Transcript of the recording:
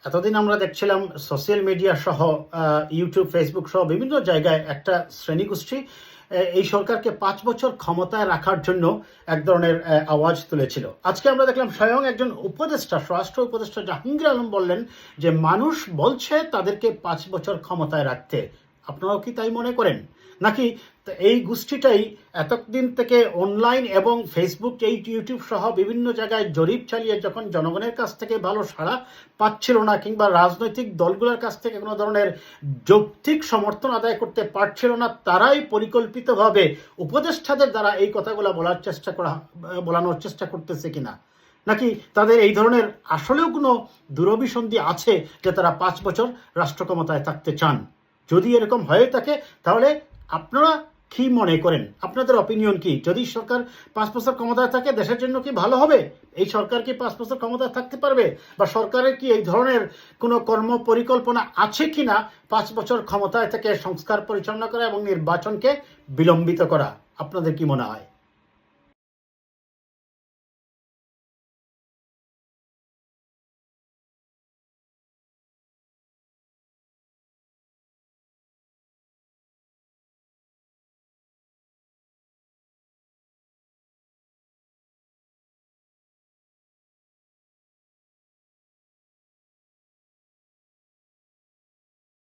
এতদিন আমরা দেখছিলাম সোশ্যাল মিডিয়া সহ ইউটিউব, ফেসবুক সহ বিভিন্ন জায়গায় একটা শ্রেণীগোষ্ঠী এই সরকারকে 5 বছর ক্ষমতায় রাখার জন্য এক ধরনের আওয়াজ তুলেছিল। আজকে আমরা দেখলাম স্বয়ং একজন উপদেষ্টা, স্বরাষ্ট্র উপদেষ্টা জাহাঙ্গীর আলম বললেন যে মানুষ বলছে তাদেরকে 5 বছর ক্ষমতায় রাখতে। আপনারাও কি তাই মনে করেন? নাকি এই গোষ্ঠীটাই এতদিন থেকে অনলাইন এবং ফেসবুক, এই ইউটিউব সহ বিভিন্ন জায়গায় জরিপ চালিয়ে যখন জনগণের কাছ থেকে ভালো সাড়া পাচ্ছিল না, কিংবা রাজনৈতিক দলগুলোর কাছ থেকে কোনো ধরনের যৌক্তিক সমর্থন আদায় করতে পারছিল না, তারাই পরিকল্পিতভাবে উপদেষ্টাদের দ্বারা এই কথাগুলো বলানোর চেষ্টা করতেছে কিনা? নাকি তাদের এই ধরনের আসলেও কোনো দুরভিসন্ধি আছে যে তারা 5 বছর রাষ্ট্র ক্ষমতায় থাকতে চান? যদি এরকম হয়ে থাকে তাহলে আপনারা কি মনে করেন? আপনাদের অপিনিয়ন কি? যদি সরকার 5 বছর ক্ষমতায় থাকে দেশের জন্য কি ভালো হবে? এই সরকার কি 5 বছর ক্ষমতায় থাকতে পারবে? বা সরকারের কি এই ধরনের কোনো কর্ম পরিকল্পনা আছে কিনা 5 বছর ক্ষমতায় থেকে সংস্কার পরিচালনা করা এবং নির্বাচনকে বিলম্বিত করা? আপনাদের কি মনে হয়?